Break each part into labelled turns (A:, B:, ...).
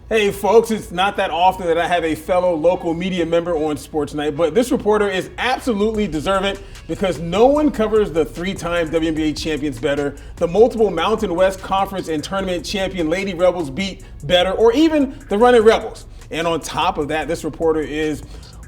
A: Hey folks, it's not that often that I have a fellow local media member on Sports Night, but this reporter is absolutely deserving because no one covers the three-time WNBA champions better, the multiple Mountain West Conference and tournament champion Lady Rebels beat better, or even the Runnin Rebels. And on top of that, this reporter is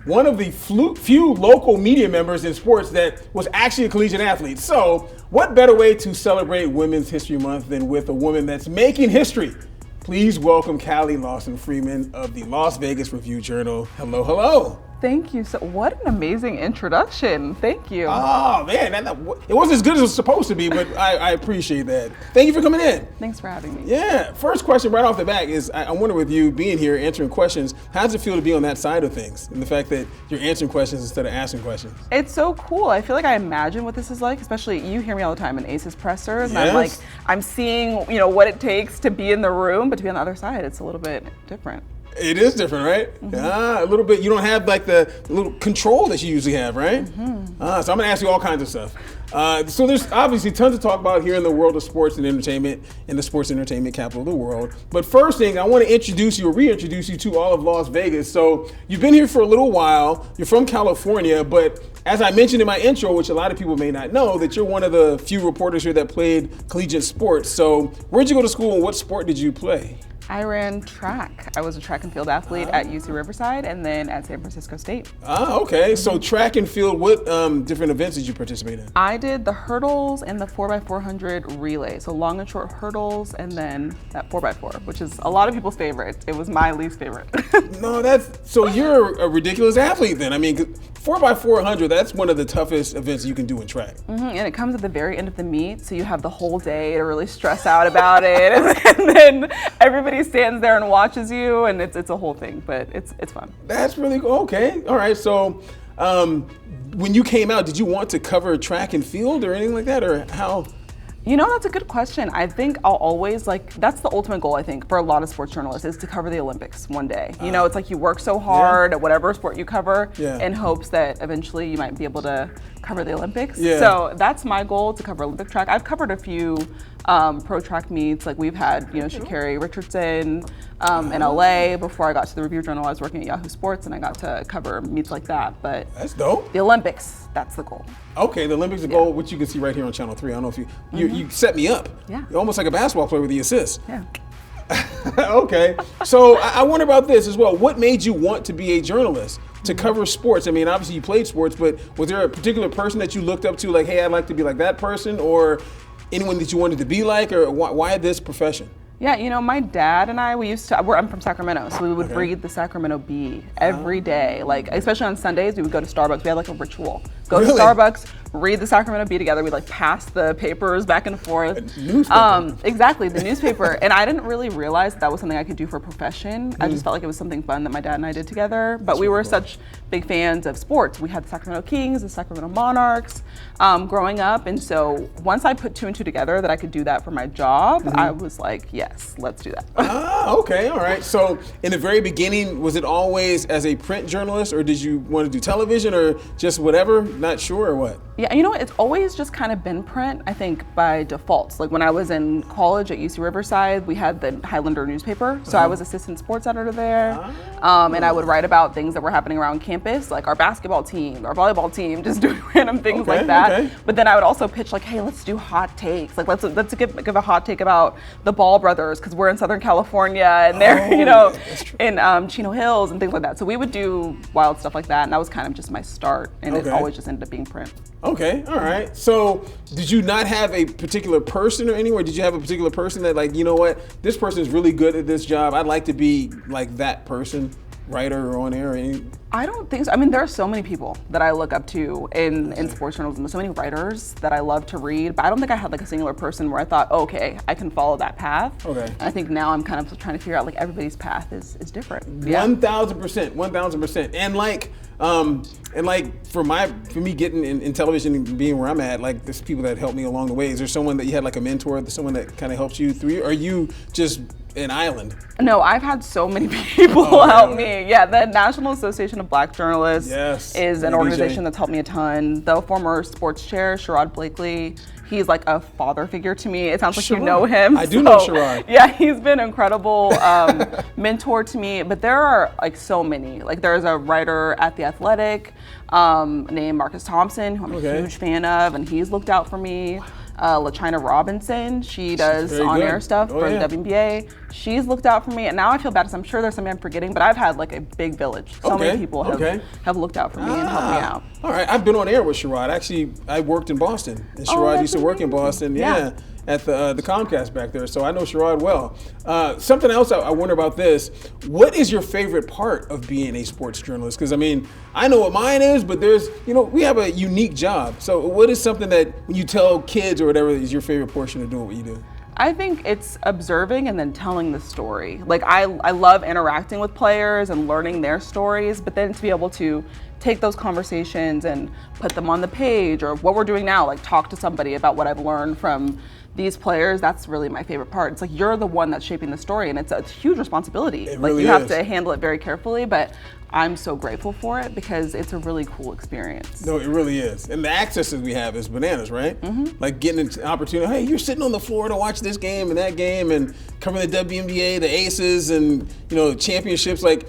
A: one of the few local media members in sports that was actually a collegiate athlete. So what better way to celebrate Women's History Month than with a woman that's making history? Please welcome Callie Fin of the Las Vegas Review-Journal. Hello, hello.
B: Thank you. So, what an amazing introduction. Thank you.
A: Oh, man, it wasn't as good as it was supposed to be, but I appreciate that. Thank you for coming in.
B: Thanks for having me.
A: Yeah, first question right off the bat is, I wonder with you being here answering questions, how does it feel to be on that side of things? And the fact that you're answering questions instead of asking questions.
B: It's so cool. I feel like I imagine what this is like, especially you hear me all the time in Aces pressers.
A: Yes.
B: And I'm seeing, what it takes to be in the room, but to be on the other side, it's a little bit different.
A: It is different, right? Mm-hmm. A little bit. You don't have like the little control that you usually have, right? Mm-hmm. So I'm going to ask you all kinds of stuff. So there's obviously tons to talk about here in the world of sports and entertainment, in the sports and entertainment capital of the world. But first thing, I want to reintroduce you to all of Las Vegas. So you've been here for a little while. You're from California, but as I mentioned in my intro, which a lot of people may not know, that you're one of the few reporters here that played collegiate sports. So where'd you go to school and what sport did you play?
B: I ran track. I was a track and field athlete at UC Riverside and then at San Francisco State.
A: Okay. So track and field, what different events did you participate in?
B: I did the hurdles and the 4x400 relay. So long and short hurdles and then that 4x4, which is a lot of people's favorite. It was my least favorite.
A: No, so you're a ridiculous athlete then. I mean, 4x400, that's one of the toughest events you can do in track.
B: Mm-hmm. And it comes at the very end of the meet, so you have the whole day to really stress out about it. And then everybody stands there and watches you, and it's a whole thing, but it's fun.
A: That's really cool. Okay, all right. So when you came out, did you want to cover track and field or anything like that, or how?
B: That's a good question. I think I'll always, that's the ultimate goal, I think, for a lot of sports journalists is to cover the Olympics one day. It's like you work so hard at whatever sport you cover in hopes that eventually you might be able to cover the Olympics. Yeah. So that's my goal, to cover Olympic track. I've covered a few pro track meets. Like we've had, Sha'Carri Richardson in LA. Before I got to the Review-Journal, I was working at Yahoo Sports and I got to cover meets like that. But
A: that's dope.
B: The Olympics, that's the goal.
A: Okay, the Olympics, the goal, which you can see right here on Channel 3. I don't know if you set me up.
B: Yeah.
A: You're almost like a basketball player with the assist.
B: Yeah.
A: Okay, so I wonder about this as well. What made you want to be a journalist, to cover sports? I mean, obviously you played sports, but was there a particular person that you looked up to, like, hey, I'd like to be like that person, or anyone that you wanted to be like, or why this profession?
B: Yeah, my dad and I, I'm from Sacramento, so we would read the Sacramento Bee every day. Like, especially on Sundays, we would go to Starbucks. We had like a ritual. Go to Starbucks, read the Sacramento Bee together. We'd pass the papers back and forth.
A: Newspaper.
B: Exactly, the newspaper. And I didn't really realize that was something I could do for a profession. I just felt like it was something fun that my dad and I did together. But we were such big fans of sports. We had the Sacramento Kings, the Sacramento Monarchs growing up. And so once I put two and two together that I could do that for my job, I was like, yes, let's do that.
A: Okay, all right. So in the very beginning, was it always as a print journalist, or did you want to do television, or just whatever? Not sure, or what?
B: Yeah, it's always just kind of been print, I think, by default. Like when I was in college at UC Riverside, we had the Highlander newspaper. So I was assistant sports editor there. And I would write about things that were happening around campus, like our basketball team, our volleyball team, just doing random things like that. Okay. But then I would also pitch like, hey, let's do hot takes. Like let's give a hot take about the Ball brothers, because we're in Southern California and they're, in Chino Hills and things like that. So we would do wild stuff like that. And that was kind of just my start. And it always just ended up being print.
A: Okay, all right. So did you not have a particular person or anywhere? Did you have a particular person that, like, you know what, this person is really good at this job, I'd like to be like that person, writer or on air or anything?
B: I don't think so. I mean, there are so many people that I look up to in sports journalism. There's so many writers that I love to read, but I don't think I had like a singular person where I thought, oh, okay, I can follow that path. Okay. And I think now I'm kind of trying to figure out, like, everybody's path is different. Yeah.
A: 1,000%, 1,000%. And like for me getting in television and being where I'm at, like there's people that helped me along the way. Is there someone that you had like a mentor, someone that kind of helps you through? Or are you just an island?
B: No, I've had so many people help me. Yeah, the National Association of Black Journalists is an organization that's helped me a ton. The former sports chair, Sherrod Blakely, He's like a father figure to me. It sounds like you know him.
A: I do know Sherrod.
B: Yeah, he's been an incredible mentor to me. But there are like so many. Like there's a writer at The Athletic named Marcus Thompson, who I'm a huge fan of, and he's looked out for me. LaChina Robinson, she does on-air stuff for the WNBA. She's looked out for me, and now I feel bad because I'm sure there's something I'm forgetting, but I've had like a big village. So many people have looked out for me and helped me out.
A: All right, I've been on air with Sherrod. Actually, I worked in Boston, and Sherrod used to work in Boston. Yeah. At the Comcast back there, so I know Sherrod well. Something else I wonder about this: what is your favorite part of being a sports journalist? Because I mean, I know what mine is, but there's, we have a unique job. So what is something that when you tell kids or whatever is your favorite portion of doing what you do?
B: I think it's observing and then telling the story. Like I love interacting with players and learning their stories, but then to be able to take those conversations and put them on the page, or what we're doing now, like talk to somebody about what I've learned from these players, that's really my favorite part. It's like you're the one that's shaping the story, and it's a huge responsibility.
A: It
B: like
A: really
B: you have
A: is.
B: to handle it very carefully, but I'm so grateful for it because it's a really cool experience.
A: No, it really is. And the access that we have is bananas, right? Like getting an opportunity, hey, you're sitting on the floor to watch this game and that game and covering the WNBA, the Aces, and championships. Like,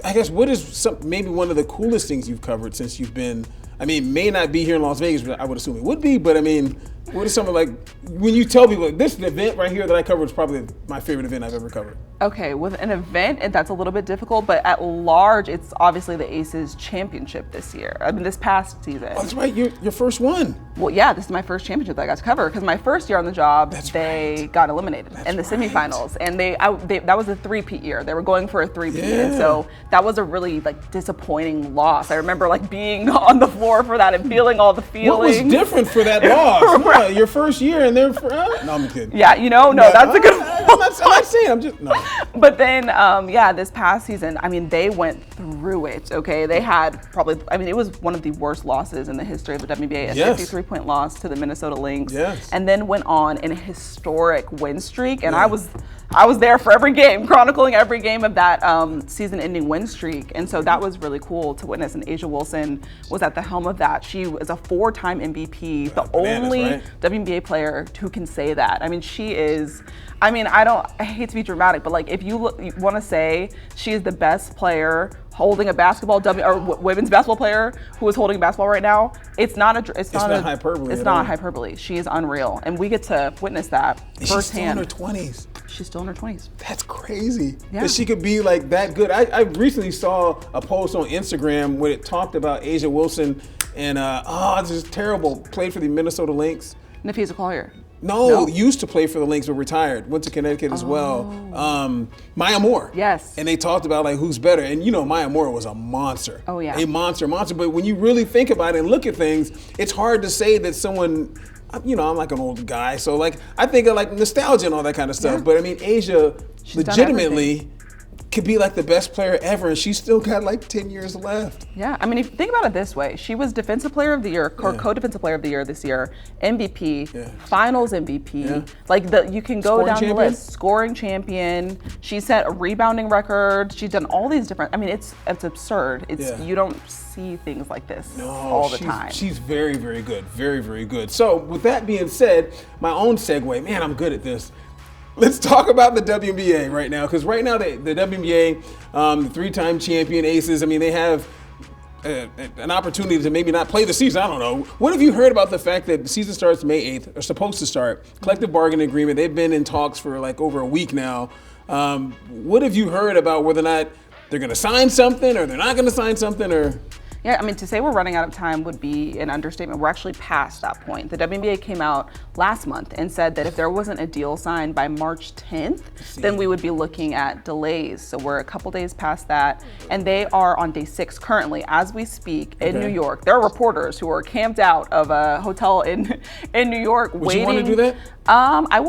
A: I guess what is maybe one of the coolest things you've covered since you've been, I mean, may not be here in Las Vegas, but I would assume it would be, but I mean, what is something like, when you tell people, this event right here that I covered is probably my favorite event I've ever covered?
B: Okay, with an event, that's a little bit difficult, but at large, it's obviously the Aces championship this year. I mean, this past season.
A: Oh, that's right, your first one.
B: Well, yeah, this is my first championship that I got to cover, because my first year on the job, they got eliminated in the semifinals, and that was a three-peat year. They were going for a three-peat, and so that was a really disappointing loss. I remember being on the floor for that and feeling all the feelings.
A: What was different for that loss? Right. Your first year, and they're no, I'm kidding.
B: Yeah, that's a good one.
A: I'm not saying. I'm just no.
B: But then, this past season, I mean, they went through it. Okay, they had it was one of the worst losses in the history of the WNBA. A 53-point loss to the Minnesota Lynx, and then went on in a historic win streak. And I was there for every game, chronicling every game of that season-ending win streak. And so that was really cool to witness. And A'ja Wilson was at the helm of that. She was a 4-time MVP, the only WNBA player who can say that. I mean, she is. I mean, I hate to be dramatic, but if you want to say she is the best player holding a basketball, women's basketball player who is holding a basketball right now, it's not hyperbole. It's not hyperbole. She is unreal, and we get to witness that firsthand.
A: She's still in her 20s.
B: She's still in her 20s.
A: That's crazy.
B: Yeah.
A: That she could be that good. I recently saw a post on Instagram where it talked about A'ja Wilson and this is terrible. Played for the Minnesota Lynx.
B: Nafisa Collier.
A: No, used to play for the Lynx, but retired. Went to Connecticut as well. Maya Moore.
B: Yes.
A: And they talked about who's better. And Maya Moore was a monster.
B: Oh yeah.
A: A monster. But when you really think about it and look at things, it's hard to say that someone. I'm like an old guy, so I think of nostalgia and all that kind of stuff. Yeah. But I mean, A'ja legitimately could be the best player ever, and she's still got 10 years left.
B: Yeah, I mean, if you think about it this way, she was Defensive Player of the Year, or Co-Defensive Player of the Year this year, MVP, Finals MVP. You can go down the list. Scoring champion. She set a rebounding record. She's done all these different. I mean, it's absurd. You don't see things like this all the time. She's
A: very, very good. Very, very good. So with that being said, my own segue. Man, I'm good at this. Let's talk about the WNBA right now, because right now the WNBA, the 3-time champion Aces, I mean, they have an opportunity to maybe not play the season. I don't know. What have you heard about the fact that the season starts May 8th, or supposed to start? Collective bargaining agreement. They've been in talks for over a week now. What have you heard about whether or not they're going to sign something, or they're not going to sign something, or?
B: Yeah, I mean, to say we're running out of time would be an understatement. We're actually past that point. The WNBA came out last month and said that if there wasn't a deal signed by March 10th, then we would be looking at delays. So we're a couple days past that, and they are on day 6 currently, as we speak, in New York. There are reporters who are camped out of a hotel in New York waiting.
A: Would you want to do that?
B: I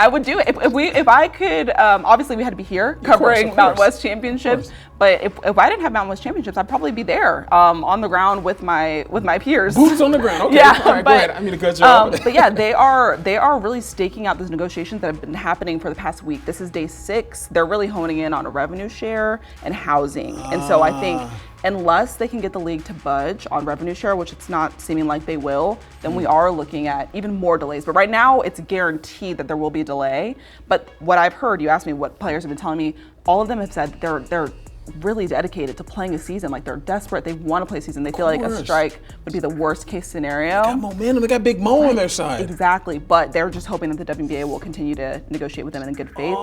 B: would do it. If I could, obviously we had to be here covering Mountain West Championships, but if I didn't have Mountain West Championships, I'd probably be there on the ground with my peers.
A: Boots on the ground. Okay.
B: Yeah,
A: all right, go ahead. I mean to cut you off.
B: But yeah, they are really staking out those negotiations that have been happening for the past week. This is day 6. They're really honing in on a revenue share and housing. And so I think unless they can get the league to budge on revenue share, which it's not seeming like they will, then we are looking at even more delays. But right now, it's guaranteed that there will be a delay. But what I've heard, you asked me what players have been telling me, all of them have said they're really dedicated to playing a season. Like, they're desperate. They want to play a season. They feel like a strike would be the worst case scenario.
A: They got momentum. They got Big Mo on their side.
B: Exactly. But they're just hoping that the WNBA will continue to negotiate with them in good faith,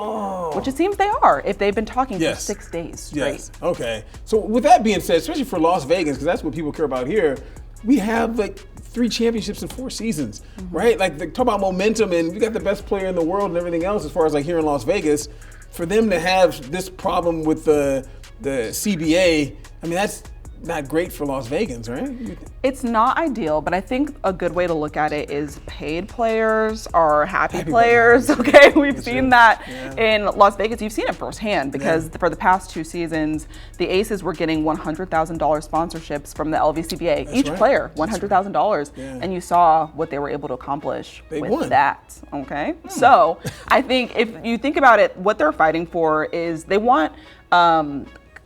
B: which it seems they are if they've been talking for 6 days straight.
A: Yes. Okay. So with that being said, especially for Las Vegas, because that's what people care about here, we have like 3 championships in 4 seasons, right? Like, talk about momentum, and we got the best player in the world and everything else as far as like here in Las Vegas. For them to have this problem with the CBA, I mean, that's not great for Las Vegans, right?
B: It's not ideal, but I think a good way to look at it is paid players are happy players. Okay, we've seen that in Las Vegas. You've seen it firsthand because for the past 2 seasons, the Aces were getting $100,000 sponsorships from the LVCBA. Each player, $100,000, and you saw what they were able to accomplish with that. Okay, so I think if you think about it, what they're fighting for is they want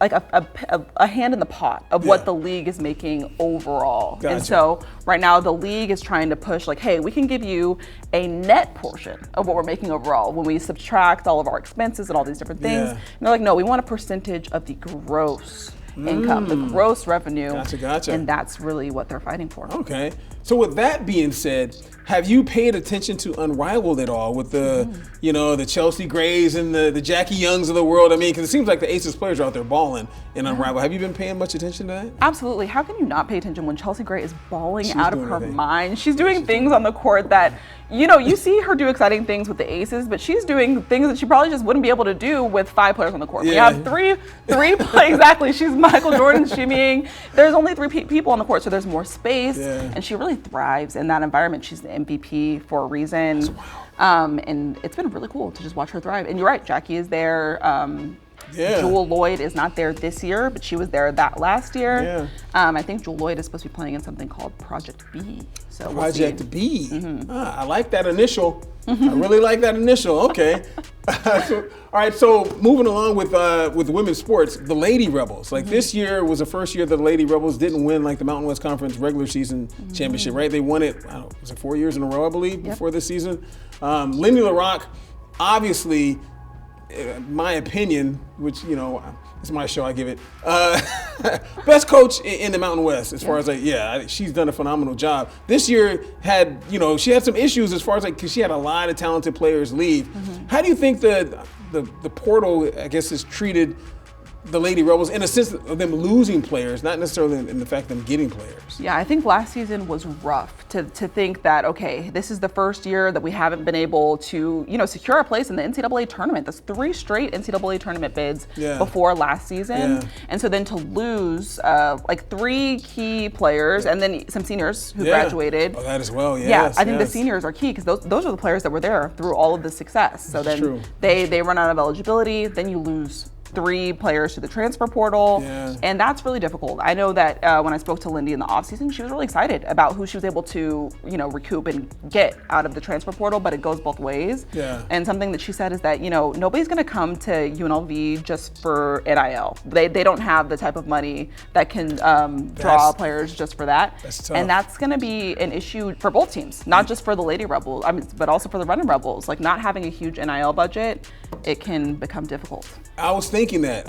B: like a hand in the pot of what the league is making overall. Gotcha. And so right now the league is trying to push like, hey, we can give you a net portion of what we're making overall when we subtract all of our expenses and all these different things. And they're like, no, we want a percentage of the gross income, the gross revenue.
A: Gotcha.
B: And that's really what they're fighting for.
A: Okay. So with that being said, have you paid attention to Unrivaled at all with the, you know, the Chelsea Grays and the Jackie Youngs of the world? I mean, because it seems like the Aces players are out there balling in Unrivaled. Have you been paying much attention to that?
B: Absolutely. How can you not pay attention when Chelsea Gray is balling out of her mind? She's doing things on the court that, you know, you see her do exciting things with the Aces, but she's doing things that she probably just wouldn't be able to do with 5 players on the court. We have three exactly. She's Michael Jordan shimmying. There's only 3 people on the court, so there's more space, and she really thrives in that environment. She's the MVP for a reason. And it's been really cool to just watch her thrive. And you're right, Jackie is there. Jewel Lloyd is not there this year, but she was there that last year. I think Jewel Lloyd is supposed to be playing in something called Project B. So
A: Project B. I like that initial. I really like that initial. Okay. All right. So moving along with women's sports, the Lady Rebels. Like this year was the first year that the Lady Rebels didn't win like the Mountain West Conference regular season championship. Right? They won it. I don't know, was it 4 years in a row? I believe before this season. Lindy LaRock, obviously, in my opinion, which, you know, it's my show, I give it, best coach in the Mountain West as far as like, she's done a phenomenal job. This year had, you know, she had some issues as far as like, because she had a lot of talented players leave. How do you think the portal, I guess, has treated the Lady Rebels in a sense of them losing players, not necessarily in the fact of them getting players?
B: Yeah, I think last season was rough to think that, okay, this is the first year that we haven't been able to, you know, secure our place in the NCAA tournament. That's 3 straight NCAA tournament bids before last season. And so then to lose like 3 key players and then some seniors who graduated.
A: Oh, that as well, yes.
B: I think the seniors are key because those are the players that were there through all of the success. So then they run out of eligibility, then you lose 3 players to the transfer portal, and that's really difficult. I know that when I spoke to Lindy in the offseason, she was really excited about who she was able to, you know, recoup and get out of the transfer portal, but it goes both ways. And something that she said is that, you know, nobody's gonna come to UNLV just for NIL. They don't have the type of money that can draw players just for that. And that's gonna be an issue for both teams, not just for the Lady Rebels, but also for the Runnin Rebels. Like, not having a huge NIL budget, it can become difficult.
A: I was thinking that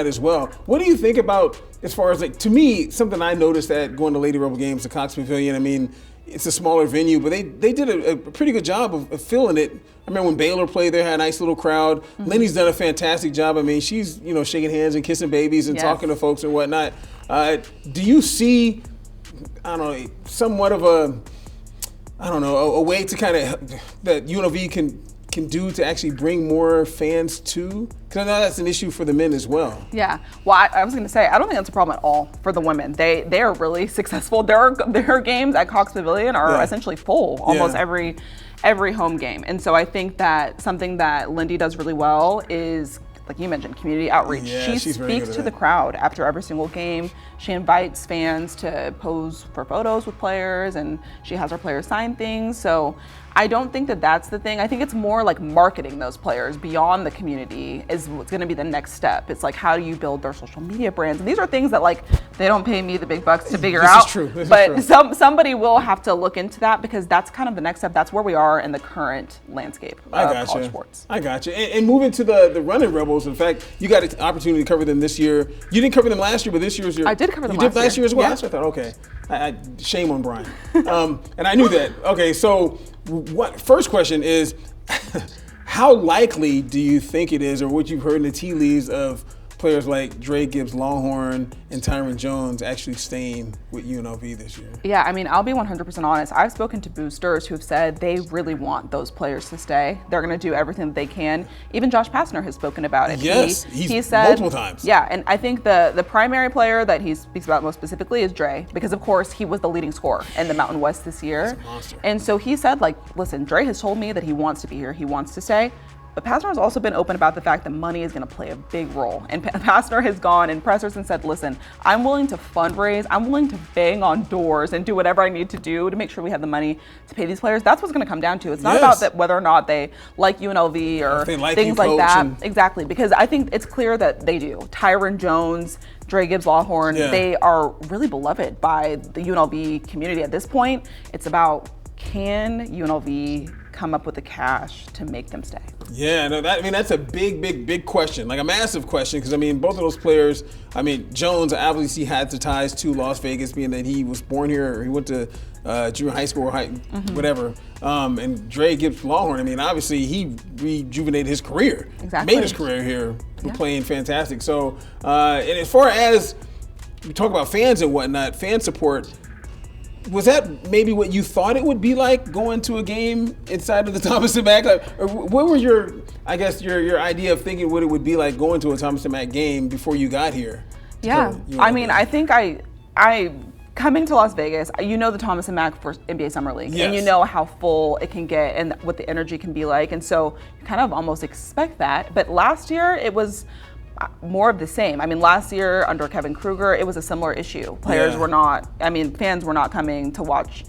A: as well. What do you think about, as far as like, to me, something I noticed at going to Lady Rebel games, the Cox Pavilion, I mean, it's a smaller venue, but they did a pretty good job of filling it. I remember when Baylor played there, had a nice little crowd. Lindy's done a fantastic job. I mean, she's, you know, shaking hands and kissing babies and talking to folks and whatnot. Do you see, I don't know, somewhat of a way to kind of, that UNLV can do to actually bring more fans to? Because I know that's an issue for the men as well.
B: Yeah, well, I was going to say, I don't think that's a problem at all for the women. They are really successful. Their games at Cox Pavilion are essentially full almost every home game. And so I think that something that Lindy does really well is, like you mentioned, community outreach. She speaks to the crowd after every single game. She invites fans to pose for photos with players, and she has her players sign things. So I don't think that that's the thing. I think it's more like marketing those players beyond the community is what's going to be the next step. It's like, how do you build their social media brands? And these are things that like they don't pay me the big bucks to figure out.
A: This
B: but
A: is true.
B: Somebody will have to look into that because that's kind of the next step. That's where we are in the current landscape of college sports.
A: I got you. And moving to the Runnin Rebels, in fact, you got an opportunity to cover them this year. You didn't cover them last year, but this year was your.
B: I did cover them
A: last year. You did last year as well?
B: Yeah.
A: That's what I thought. Okay. Shame on Bryan. And I knew that. Okay, so first question is, how likely do you think it is, or what you've heard in the tea leaves of players like Dre Gibbs Longhorn and Tyron Jones actually staying with UNLV this year?
B: Yeah, I mean, I'll be 100% honest. I've spoken to boosters who've said they really want those players to stay. They're going to do everything that they can. Even Josh Pastner has spoken about it.
A: Yes,
B: he said
A: multiple times.
B: Yeah, and I think the primary player that he speaks about most specifically is Dre, because of course he was the leading scorer in the Mountain West this year.
A: He's a monster.
B: And so he said, like, listen, Dre has told me that he wants to be here, he wants to stay. But Pastner has also been open about the fact that money is going to play a big role. And Pastner has gone in pressers and said, listen, I'm willing to fundraise, I'm willing to bang on doors and do whatever I need to do to make sure we have the money to pay these players. That's what's going to come down to. It's not about that whether or not they like UNLV or things like that. Exactly, because I think it's clear that they do. Tyron Jones, Dre Gibbs Longhorn, they are really beloved by the UNLV community at this point. It's about, can UNLV come up with the cash to make them stay?
A: Yeah, no, that's a big question, like a massive question, because I mean, both of those players, I mean, Jones obviously had the ties to Las Vegas, being that he was born here, or he went to junior high school or whatever. And Dre Gibbs Longhorn, I mean, obviously he rejuvenated his career, made his career here, playing fantastic. So, and as far as we talk about fans and whatnot, fan support, was that maybe what you thought it would be like going to a game inside of the Thomas and Mack? Or what were your idea of thinking what it would be like going to a Thomas and Mack game before you got here?
B: Yeah, I mean, I think I coming to Las Vegas, you know the Thomas and Mack for NBA Summer League, and you know how full it can get and what the energy can be like, and so you kind of almost expect that. But last year it was more of the same. I mean, last year under Kevin Kruger, it was a similar issue. Players were not, fans were not coming to watch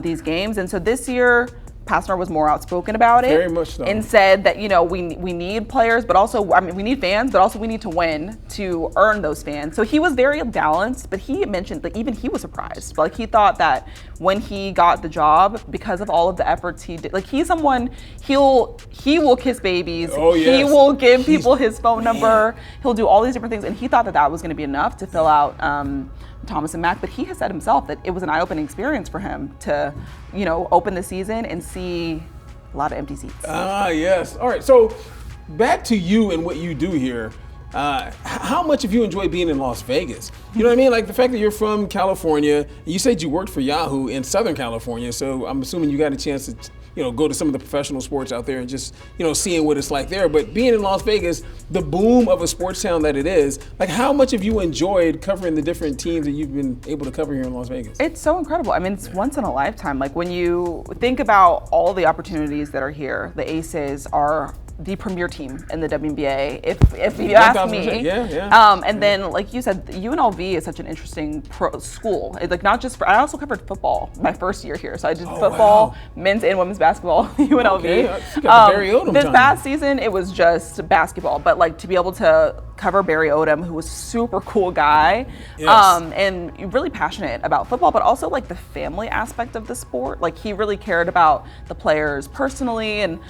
B: these games. And so this year, Pastner was more outspoken about it.
A: Very much so.
B: And said that, you know, we need players, but also, we need fans, but also we need to win to earn those fans. So he was very balanced, but he mentioned that even he was surprised. Like, he thought that when he got the job, because of all of the efforts he did, like, he's someone, he will kiss babies.
A: Oh, yes.
B: He will give people his phone number. He'll do all these different things. And he thought that that was going to be enough to fill out Thomas and Mack, but he has said himself that it was an eye-opening experience for him to, you know, open the season and see a lot of empty seats.
A: Yes. All right. So back to you and what you do here. How much have you enjoyed being in Las Vegas? You know what I mean? Like the fact that you're from California, you said you worked for Yahoo in Southern California, so I'm assuming you got a chance to, you know, go to some of the professional sports out there and just, you know, seeing what it's like there. But being in Las Vegas, the boom of a sports town that it is, like how much have you enjoyed covering the different teams that you've been able to cover here in Las Vegas?
B: It's so incredible. I mean, it's once in a lifetime. Like when you think about all the opportunities that are here, the Aces are the premier team in the WNBA, if you ask me. And then, like you said, UNLV is such an interesting school. It's like not just for, I also covered football my first year here. So I did football, men's and women's basketball, UNLV.
A: Okay.
B: This past season, it was just basketball. But like to be able to cover Barry Odom, who was a super cool guy, and really passionate about football, but also like the family aspect of the sport. Like he really cared about the players personally, and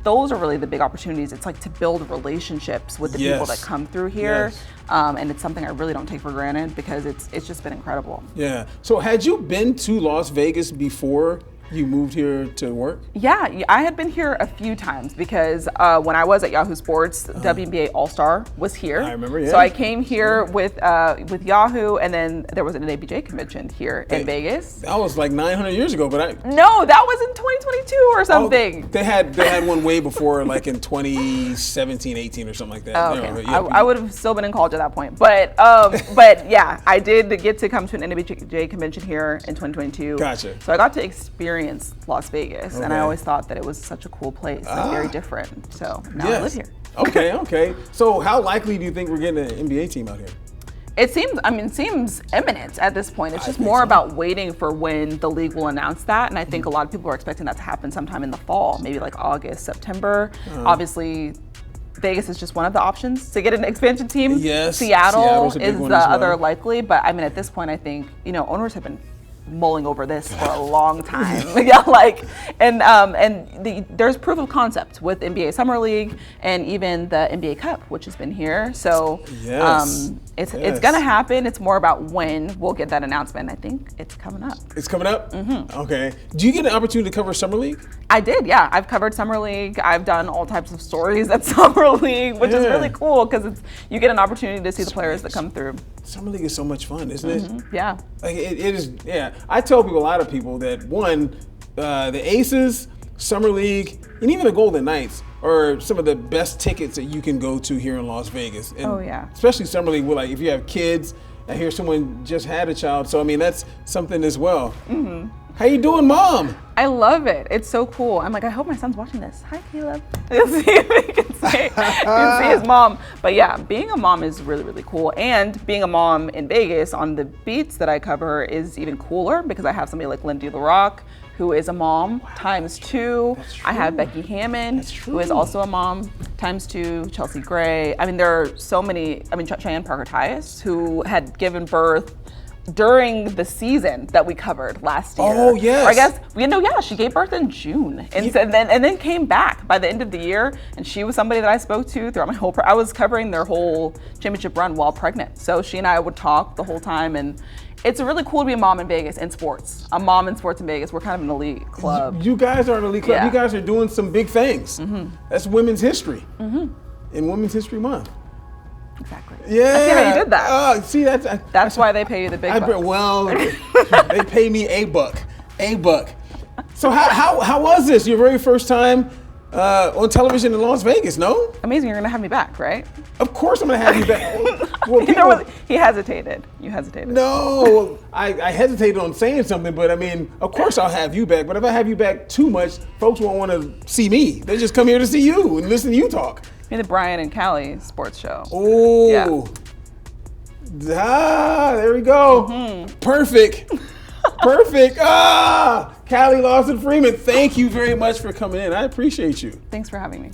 B: those are really the big opportunities. It's like to build relationships with the people that come through here. And it's something I really don't take for granted because it's just been incredible.
A: Yeah. So had you been to Las Vegas before you moved here to work?
B: Yeah, I had been here a few times because when I was at Yahoo Sports, WNBA All-Star was here.
A: I remember,
B: So I came here with Yahoo, and then there was an ABJ convention here in Vegas.
A: That was like 900 years ago, but
B: No, that was in 2022 or something.
A: They had one way before, like in 2017, 18 or something like that.
B: Oh, okay. I would have still been in college at that point, but yeah, I did get to come to an NBJ convention here in 2022.
A: Gotcha.
B: So I got to experience Las Vegas, and I always thought that it was such a cool place, like very different. So now I live here.
A: Okay. So how likely do you think we're getting an NBA team out here?
B: It seems imminent at this point. It's just more
A: so.
B: about waiting for when the league will announce that. And I think a lot of people are expecting that to happen sometime in the fall, maybe like August, September. Obviously, Vegas is just one of the options to get an expansion team.
A: Yes,
B: Seattle is the
A: well.
B: other likely. But I mean, at this point, I think, owners have been mulling over this for a long time. There's proof of concept with NBA Summer League and even the NBA Cup, which has been here. So it's gonna happen. It's more about when we'll get that announcement. I think it's coming up.
A: It's coming up? Mm-hmm. Okay. Do you get an opportunity to cover Summer League?
B: I did, yeah. I've covered Summer League. I've done all types of stories at Summer League, which is really cool because you get an opportunity to see the players that come through.
A: Summer League is so much fun, isn't it?
B: Yeah.
A: Like it is, yeah. I tell people, a lot of people, that the Aces, Summer League, and even the Golden Knights are some of the best tickets that you can go to here in Las Vegas. And especially Summer League, where like if you have kids, I hear someone just had a child, so I mean that's something as well. Mm-hmm. How you doing, Mom?
B: I love it. It's so cool. I'm like, I hope my son's watching this. Hi, Caleb. You can see his mom. But yeah, being a mom is really, really cool. And being a mom in Vegas on the beats that I cover is even cooler because I have somebody like Lindy LaRock, who is a mom ×2. I have Becky Hammond, who is also a mom ×2. Chelsea Gray. I mean, there are so many. I mean, Cheyenne Parker-Tyus, who had given birth during the season that we covered last year.
A: Oh, yes.
B: Or I guess, she gave birth in June. And then came back by the end of the year. And she was somebody that I spoke to throughout my whole, I was covering their whole championship run while pregnant. So she and I would talk the whole time. And it's really cool to be a mom in Vegas in sports. A mom in sports in Vegas. We're kind of an elite club.
A: You guys are an elite club.
B: Yeah.
A: You guys are doing some big things. Mm-hmm. That's women's history. Mm-hmm. In Women's History Month.
B: Exactly.
A: Yeah.
B: I see how you did that.
A: See,
B: that's why they pay you the big bucks.
A: Well, they pay me $1. So how was this? Your very first time on television in Las Vegas? No?
B: Amazing. You're gonna have me back, right?
A: Of course I'm gonna have you back. Well,
B: he hesitated. You hesitated.
A: No, I hesitated on saying something, but I mean, of course I'll have you back. But if I have you back too much, folks won't want to see me. They just come here to see you and listen to you talk.
B: The Bryan and Callie sports show.
A: Oh, yeah. There we go. Mm-hmm. Perfect. Callie Lawson Freeman, thank you very much for coming in. I appreciate you.
B: Thanks for having me.